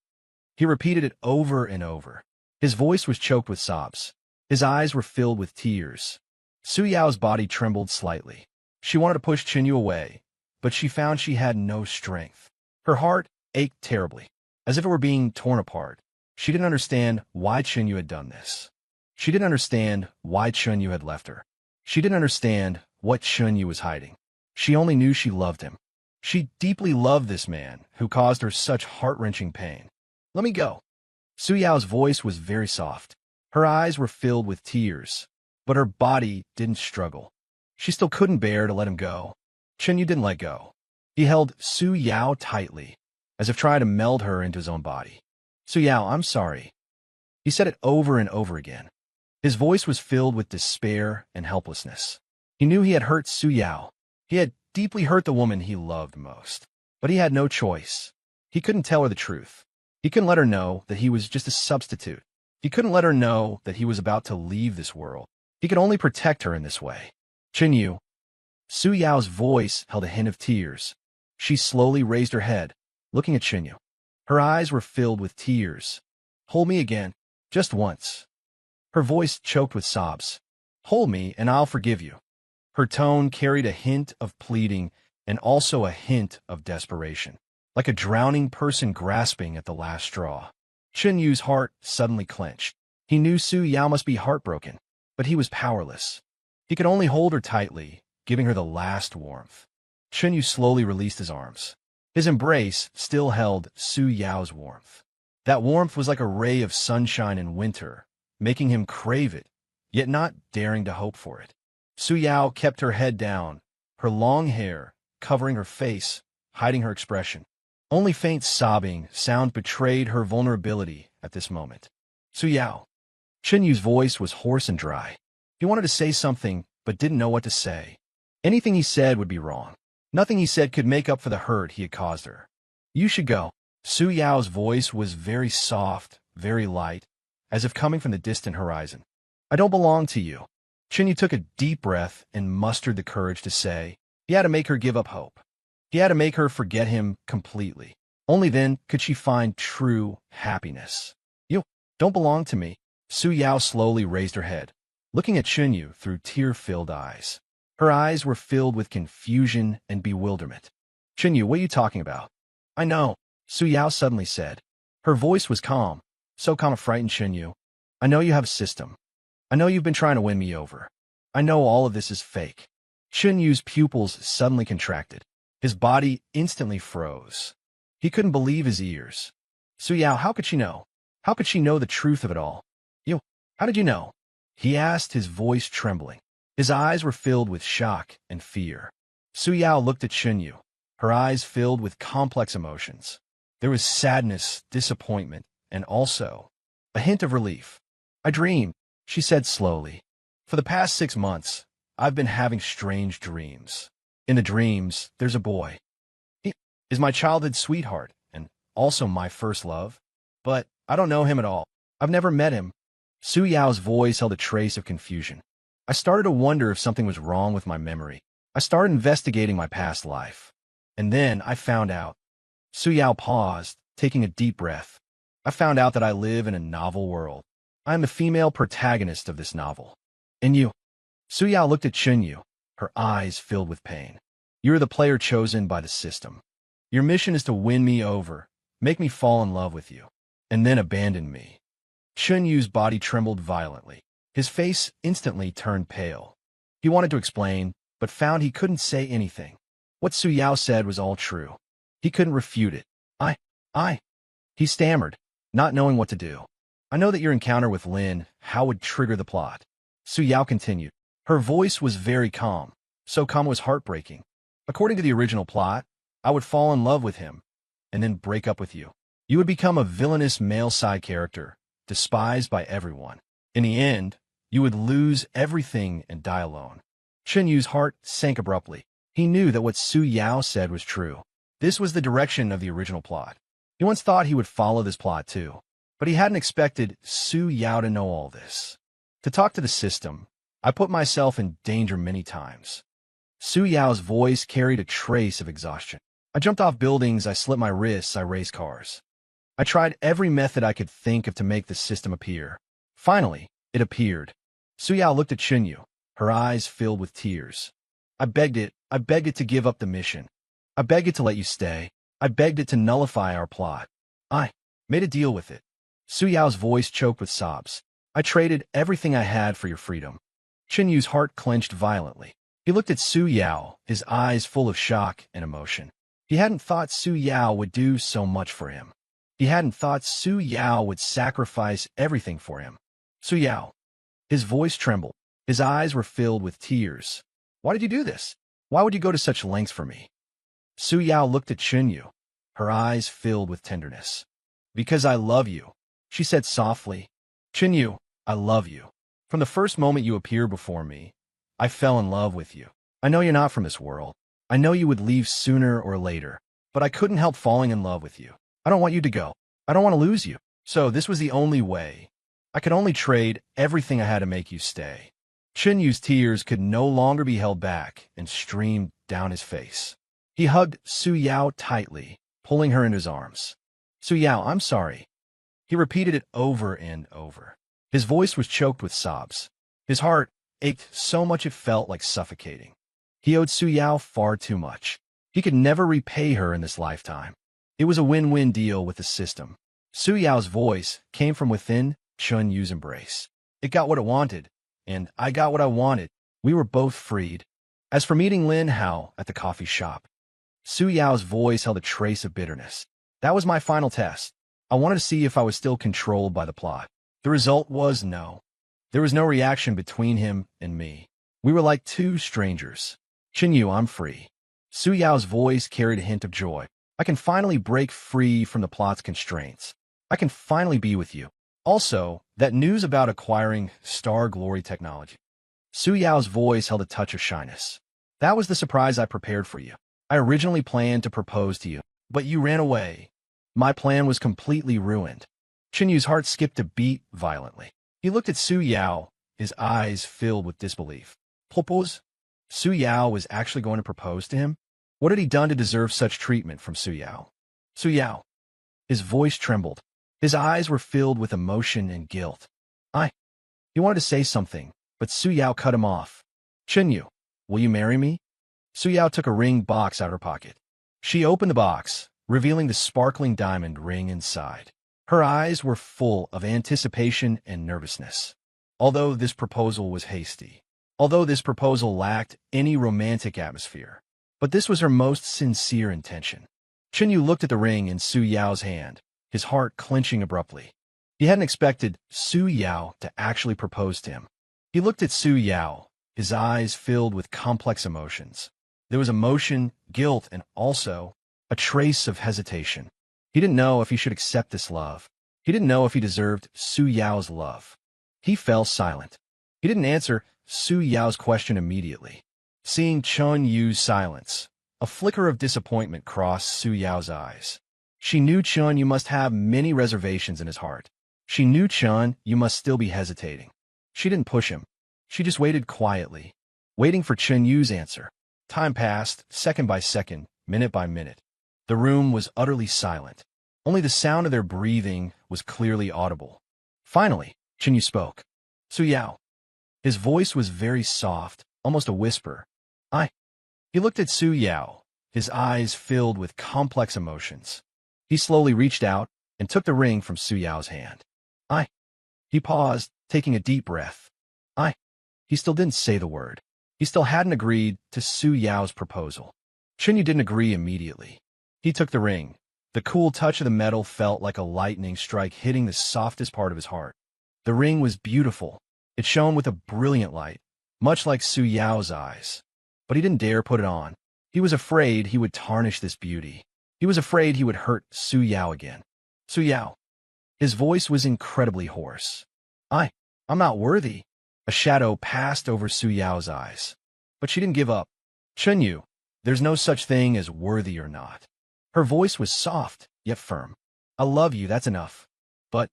He repeated it over and over. His voice was choked with sobs. His eyes were filled with tears. Su Yao's body trembled slightly. She wanted to push Chenyu away, but she found she had no strength. Her heart ached terribly, as if it were being torn apart. She didn't understand why Chenyu had done this. She didn't understand why Chenyu had left her. She didn't understand what Chenyu was hiding. She only knew she loved him. She deeply loved this man who caused her such heart-wrenching pain. Let me go. Su Yao's voice was very soft. Her eyes were filled with tears, but her body didn't struggle. She still couldn't bear to let him go. Chenyu didn't let go. He held Su Yao tightly, as if trying to meld her into his own body. Su Yao, I'm sorry. He said it over and over again. His voice was filled with despair and helplessness. He knew he had hurt Su Yao. He had deeply hurt the woman he loved most. But he had no choice. He couldn't tell her the truth. He couldn't let her know that he was just a substitute. He couldn't let her know that he was about to leave this world. He could only protect her in this way. Chenyu. Su Yao's voice held a hint of tears. She slowly raised her head, looking at Chenyu. Her eyes were filled with tears. Hold me again, just once. Her voice choked with sobs. Hold me and I'll forgive you. Her tone carried a hint of pleading and also a hint of desperation, like a drowning person grasping at the last straw. Chenyu's heart suddenly clenched. He knew Su Yao must be heartbroken, but he was powerless. He could only hold her tightly, giving her the last warmth. Chenyu slowly released his arms. His embrace still held Su Yao's warmth. That warmth was like a ray of sunshine in winter, making him crave it, yet not daring to hope for it. Su Yao kept her head down, her long hair covering her face, hiding her expression. Only faint sobbing sound betrayed her vulnerability at this moment. Su Yao. Chenyu's voice was hoarse and dry. He wanted to say something, but didn't know what to say. Anything he said would be wrong. Nothing he said could make up for the hurt he had caused her. You should go. Su Yao's voice was very soft, very light, as if coming from the distant horizon. I don't belong to you. Chenyu took a deep breath and mustered the courage to say, he had to make her give up hope. He had to make her forget him completely. Only then could she find true happiness. You don't belong to me. Su Yao slowly raised her head, looking at Chenyu through tear-filled eyes. Her eyes were filled with confusion and bewilderment. Chenyu, what are you talking about? I know, Su Yao suddenly said. Her voice was calm, so calm it frightened Chenyu. I know you have a system. I know you've been trying to win me over. I know all of this is fake. Chenyu's pupils suddenly contracted. His body instantly froze. He couldn't believe his ears. Su Yao, how could she know? How could she know the truth of it all? You, how did you know? He asked, his voice trembling. His eyes were filled with shock and fear. Su Yao looked at Chenyu, her eyes filled with complex emotions. There was sadness, disappointment, and also a hint of relief. I dreamed, she said slowly. For the past 6 months, I've been having strange dreams. In the dreams, there's a boy. He is my childhood sweetheart and also my first love. But I don't know him at all. I've never met him. Su Yao's voice held a trace of confusion. I started to wonder if something was wrong with my memory. I started investigating my past life. And then I found out. Su Yao paused, taking a deep breath. I found out that I live in a novel world. I am the female protagonist of this novel. And you, Su Yao looked at Yu, her eyes filled with pain. You're the player chosen by the system. Your mission is to win me over, make me fall in love with you, and then abandon me. Yu's body trembled violently. His face instantly turned pale. He wanted to explain, but found he couldn't say anything. What Su Yao said was all true. He couldn't refute it. I. He stammered, not knowing what to do. I know that your encounter with Lin, how would trigger the plot. Su Yao continued. Her voice was very calm. So calm it was heartbreaking. According to the original plot, I would fall in love with him, and then break up with you. You would become a villainous male side character, despised by everyone. In the end, you would lose everything and die alone. Yu's heart sank abruptly. He knew that what Su Yao said was true. This was the direction of the original plot. He once thought he would follow this plot too, but he hadn't expected Su Yao to know all this. To talk to the system, I put myself in danger many times. Su Yao's voice carried a trace of exhaustion. I jumped off buildings, I slit my wrists, I raced cars. I tried every method I could think of to make the system appear. Finally, it appeared. Su Yao looked at Yu, her eyes filled with tears. I begged it to give up the mission. I begged it to let you stay. I begged it to nullify our plot. I made a deal with it. Su Yao's voice choked with sobs. I traded everything I had for your freedom. Yu's heart clenched violently. He looked at Su Yao, his eyes full of shock and emotion. He hadn't thought Su Yao would do so much for him. He hadn't thought Su Yao would sacrifice everything for him. Su Yao. His voice trembled. His eyes were filled with tears. Why did you do this? Why would you go to such lengths for me? Su Yao looked at Yu, her eyes filled with tenderness. Because I love you, she said softly. Yu, I love you. From the first moment you appeared before me, I fell in love with you. I know you're not from this world. I know you would leave sooner or later, but I couldn't help falling in love with you. I don't want you to go. I don't want to lose you. So this was the only way. I could only trade everything I had to make you stay. Yu's tears could no longer be held back and streamed down his face. He hugged Su Yao tightly, pulling her in his arms. Su Yao, I'm sorry. He repeated it over and over. His voice was choked with sobs. His heart ached so much it felt like suffocating. He owed Su Yao far too much. He could never repay her in this lifetime. It was a win-win deal with the system. Su Yao's voice came from within Yu's embrace. It got what it wanted, and I got what I wanted. We were both freed. As for meeting Lin Hao at the coffee shop, Su Yao's voice held a trace of bitterness. That was my final test. I wanted to see if I was still controlled by the plot. The result was no. There was no reaction between him and me. We were like two strangers. Yu, I'm free. Su Yao's voice carried a hint of joy. I can finally break free from the plot's constraints. I can finally be with you. Also, that news about acquiring Star Glory technology. Su Yao's voice held a touch of shyness. That was the surprise I prepared for you. I originally planned to propose to you, but you ran away. My plan was completely ruined. Yu's heart skipped a beat violently. He looked at Su Yao, his eyes filled with disbelief. Propose? Su Yao was actually going to propose to him? What had he done to deserve such treatment from Su Yao? Su Yao. His voice trembled. His eyes were filled with emotion and guilt. He wanted to say something, but Su Yao cut him off. Yu, will you marry me? Su Yao took a ring box out of her pocket. She opened the box, revealing the sparkling diamond ring inside. Her eyes were full of anticipation and nervousness. Although this proposal was hasty, although this proposal lacked any romantic atmosphere, but this was her most sincere intention. Yu looked at the ring in Su Yao's hand, his heart clenching abruptly. He hadn't expected Su Yao to actually propose to him. He looked at Su Yao, his eyes filled with complex emotions. There was emotion, guilt, and also a trace of hesitation. He didn't know if he should accept this love. He didn't know if he deserved Su Yao's love. He fell silent. He didn't answer Su Yao's question immediately. Seeing Yu's silence, a flicker of disappointment crossed Su Yao's eyes. She knew Yu must have many reservations in his heart. She knew Yu must still be hesitating. She didn't push him. She just waited quietly, waiting for Yu's answer. Time passed, second by second, minute by minute. The room was utterly silent. Only the sound of their breathing was clearly audible. Finally, Yu spoke. Su Yao. His voice was very soft, almost a whisper. I. He looked at Su Yao, his eyes filled with complex emotions. He slowly reached out and took the ring from Su Yao's hand. I. He paused, taking a deep breath. I. He still didn't say the word. He still hadn't agreed to Su Yao's proposal. Chenyu didn't agree immediately. He took the ring. The cool touch of the metal felt like a lightning strike hitting the softest part of his heart. The ring was beautiful. It shone with a brilliant light, much like Su Yao's eyes. But he didn't dare put it on. He was afraid he would tarnish this beauty. He was afraid he would hurt Su Yao again. Su Yao. His voice was incredibly hoarse. I'm not worthy. A shadow passed over Su Yao's eyes. But she didn't give up. Chenyu, there's no such thing as worthy or not. Her voice was soft, yet firm. I love you, that's enough. But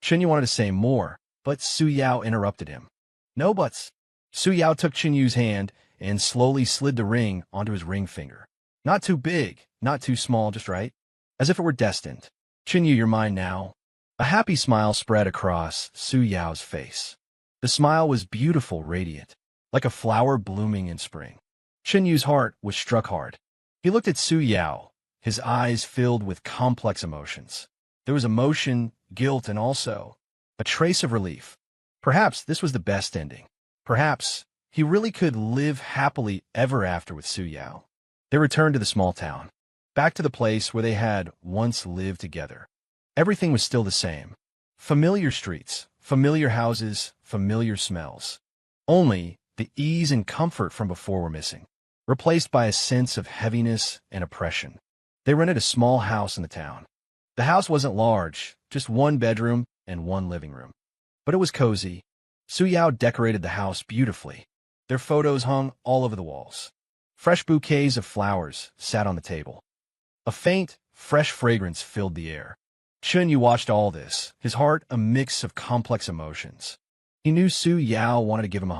Chenyu wanted to say more, but Su Yao interrupted him. No buts. Su Yao took Chenyu's hand and slowly slid the ring onto his ring finger. Not too big, not too small, just right. As if it were destined. Chenyu, you're mine now. A happy smile spread across Su Yao's face. The smile was beautiful, radiant, like a flower blooming in spring. Chenyu's heart was struck hard. He looked at Su Yao, his eyes filled with complex emotions. There was emotion, guilt, and also a trace of relief. Perhaps this was the best ending. Perhaps he really could live happily ever after with Su Yao. They returned to the small town, back to the place where they had once lived together. Everything was still the same. Familiar streets, familiar houses, familiar smells. Only the ease and comfort from before were missing, replaced by a sense of heaviness and oppression. They rented a small house in the town. The house wasn't large, just one bedroom and one living room. But it was cozy. Su Yao decorated the house beautifully. Their photos hung all over the walls. Fresh bouquets of flowers sat on the table. A faint, fresh fragrance filled the air. Chenyu watched all this, his heart a mix of complex emotions. He knew Su Yao wanted to give him a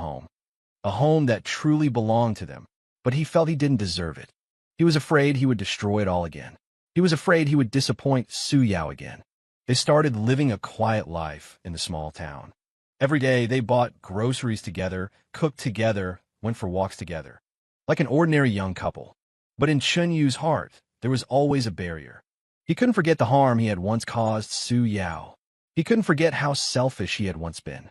home that truly belonged to them, but he felt he didn't deserve it. He was afraid he would destroy it all again. He was afraid he would disappoint Su Yao again. They started living a quiet life in the small town. Every day they bought groceries together, cooked together, went for walks together, like an ordinary young couple. But in Chenyu's heart, there was always a barrier. He couldn't forget the harm he had once caused Su Yao. He couldn't forget how selfish he had once been.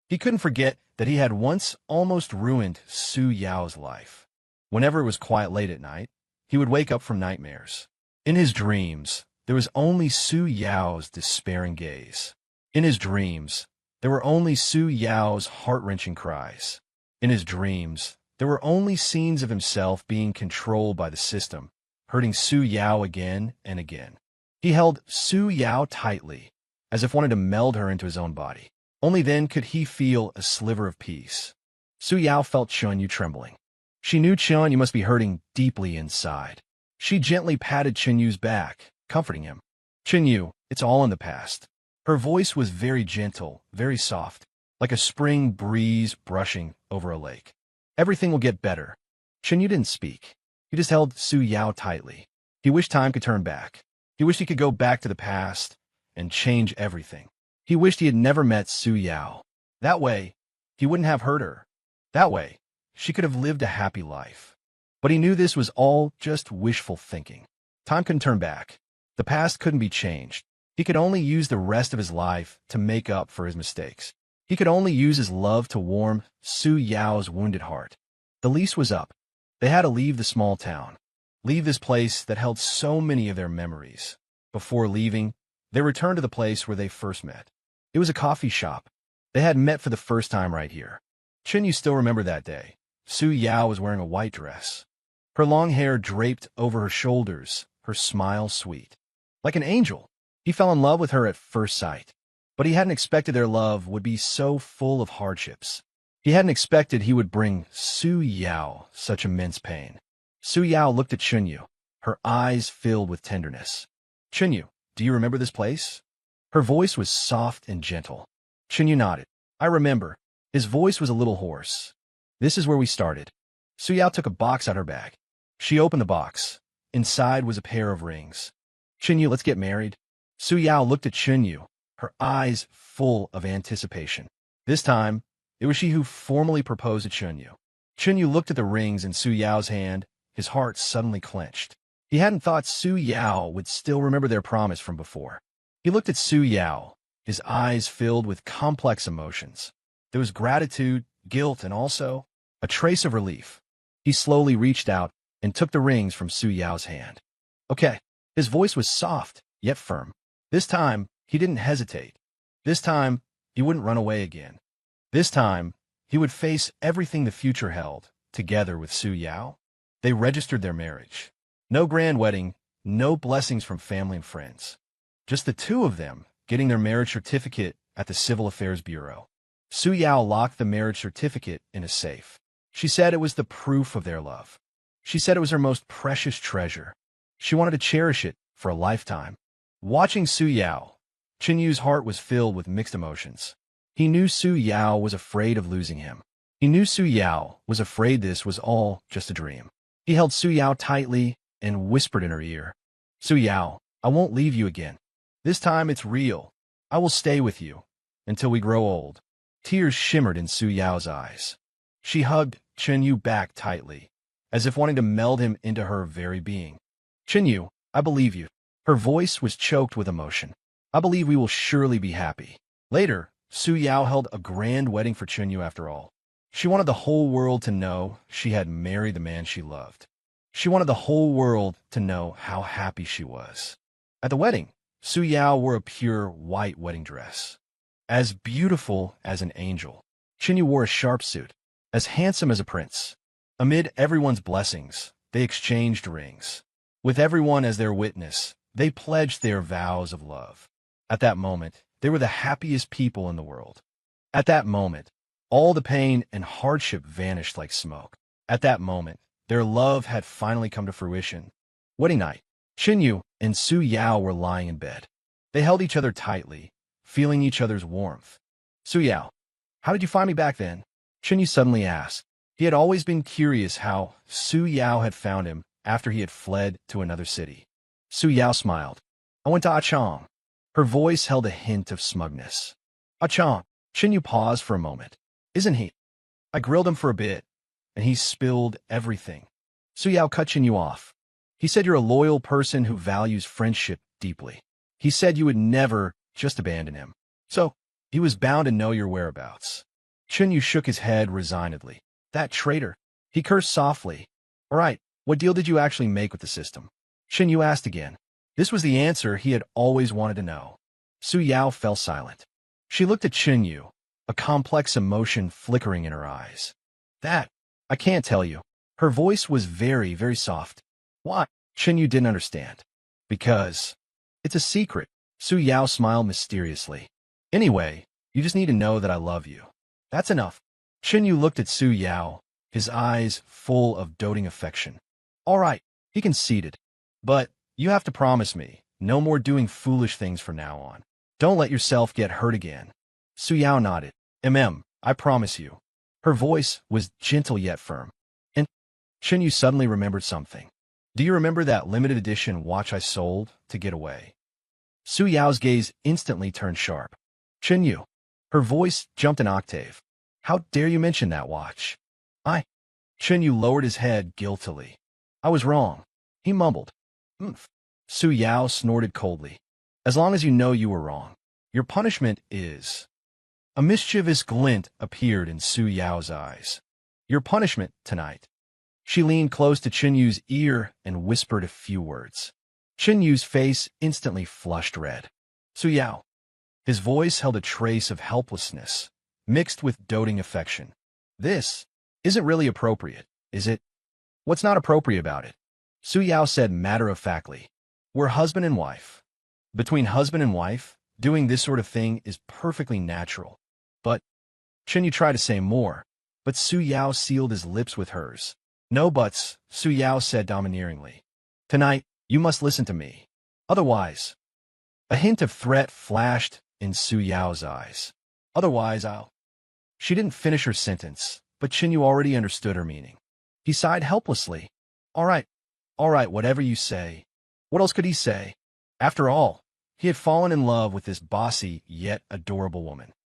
He couldn't forget that he had once almost ruined Su Yao's life. Whenever it was quiet late at night, he would wake up from nightmares. In his dreams, there was only Su Yao's despairing gaze. In his dreams, there were only Su Yao's heart-wrenching cries. In his dreams, there were only scenes of himself being controlled by the system, hurting Su Yao again and again. He held Su Yao tightly, as if wanting to meld her into his own body. Only then could he feel a sliver of peace. Su Yao felt Chenyu trembling. She knew Chenyu must be hurting deeply inside. She gently patted Chenyu's back, comforting him. Chenyu, it's all in the past. Her voice was very gentle, very soft, like a spring breeze brushing over a lake. Everything will get better. Chenyu didn't speak. He just held Su Yao tightly. He wished time could turn back. He wished he could go back to the past and change everything. He wished he had never met Su Yao. That way, he wouldn't have hurt her. That way, she could have lived a happy life. But he knew this was all just wishful thinking. Time couldn't turn back. The past couldn't be changed. He could only use the rest of his life to make up for his mistakes. He could only use his love to warm Su Yao's wounded heart. The lease was up. They had to leave the small town, leave this place that held so many of their memories. Before leaving, they returned to the place where they first met. It was a coffee shop. They had met for the first time right here. Chenyu still remembered that day. Su Yao was wearing a white dress. Her long hair draped over her shoulders, her smile sweet. Like an angel. He fell in love with her at first sight. But he hadn't expected their love would be so full of hardships. He hadn't expected he would bring Su Yao such immense pain. Su Yao looked at Chenyu, her eyes filled with tenderness. Chenyu, do you remember this place? Her voice was soft and gentle. Chenyu nodded. I remember. His voice was a little hoarse. This is where we started. Su Yao took a box out her bag. She opened the box. Inside was a pair of rings. Chenyu, let's get married. Su Yao looked at Chenyu, her eyes full of anticipation. This time, It was she who formally proposed to Chunyu. Chunyu looked at the rings in Su Yao's hand. His heart suddenly clenched. He hadn't thought Su Yao would still remember their promise from before. He looked at Su Yao, his eyes filled with complex emotions. There was gratitude, guilt, and also a trace of relief. He slowly reached out and took the rings from Su Yao's hand. Okay. His voice was soft, yet firm. This time, he didn't hesitate. This time, he wouldn't run away again. This time, he would face everything the future held, together with Su Yao. They registered their marriage. No grand wedding, no blessings from family and friends. Just the two of them getting their marriage certificate at the Civil Affairs Bureau. Su Yao locked the marriage certificate in a safe. She said it was the proof of their love. She said it was her most precious treasure. She wanted to cherish it for a lifetime. Watching Su Yao, Chunyu's heart was filled with mixed emotions. He knew Su Yao was afraid of losing him. He knew Su Yao was afraid this was all just a dream. He held Su Yao tightly and whispered in her ear, Su Yao, I won't leave you again. This time it's real. I will stay with you until we grow old. Tears shimmered in Su Yao's eyes. She hugged Chunyu back tightly, as if wanting to meld him into her very being. Chunyu, I believe you. Her voice was choked with emotion. I believe we will surely be happy. Later, Su Yao held a grand wedding for Chunyu after all. She wanted the whole world to know she had married the man she loved. She wanted the whole world to know how happy she was. At the wedding, Su Yao wore a pure white wedding dress. As beautiful as an angel. Chunyu wore a sharp suit, as handsome as a prince. Amid everyone's blessings, they exchanged rings. With everyone as their witness, they pledged their vows of love. At that moment, they were the happiest people in the world. At that moment, all the pain and hardship vanished like smoke. At that moment, their love had finally come to fruition. Wedding night, Chunyu and Su Yao were lying in bed. They held each other tightly, feeling each other's warmth. Su Yao, how did you find me back then? Chunyu suddenly asked. He had always been curious how Su Yao had found him after he had fled to another city. Su Yao smiled. I went to Achong. Her voice held a hint of smugness. Achong. Chunyu paused for a moment. Isn't he? I grilled him for a bit, and he spilled everything. Su Yao cut Chunyu off. He said you're a loyal person who values friendship deeply. He said you would never just abandon him. So, he was bound to know your whereabouts. Chunyu shook his head resignedly. That traitor. He cursed softly. All right, what deal did you actually make with the system? Chunyu asked again. This was the answer he had always wanted to know. Su Yao fell silent. She looked at Chunyu, a complex emotion flickering in her eyes. That, I can't tell you. Her voice was very, very soft. Why? Chunyu didn't understand. Because it's a secret. Su Yao smiled mysteriously. Anyway, you just need to know that I love you. That's enough. Chunyu looked at Su Yao, his eyes full of doting affection. All right, he conceded. But you have to promise me, no more doing foolish things from now on. Don't let yourself get hurt again. Su Yao nodded. I promise you. Her voice was gentle yet firm. And Chunyu suddenly remembered something. Do you remember that limited edition watch I sold to get away? Su Yao's gaze instantly turned sharp. Chunyu. Her voice jumped an octave. How dare you mention that watch? Chunyu lowered his head guiltily. I was wrong. He mumbled. Su Yao snorted coldly. As long as you know you were wrong. Your punishment is... A mischievous glint appeared in Su Yao's eyes. Your punishment tonight. She leaned close to Chunyu's ear and whispered a few words. Chunyu's face instantly flushed red. Su Yao. His voice held a trace of helplessness, mixed with doting affection. This isn't really appropriate, is it? What's not appropriate about it? Su Yao said matter-of-factly. We're husband and wife. Between husband and wife, doing this sort of thing is perfectly natural. But, Chunyu tried to say more, but Su Yao sealed his lips with hers. No buts, Su Yao said domineeringly. Tonight, you must listen to me. Otherwise... A hint of threat flashed in Su Yao's eyes. Otherwise, I'll... She didn't finish her sentence, but Chunyu already understood her meaning. He sighed helplessly. All right, whatever you say. What else could he say? After all, he had fallen in love with this bossy yet adorable woman.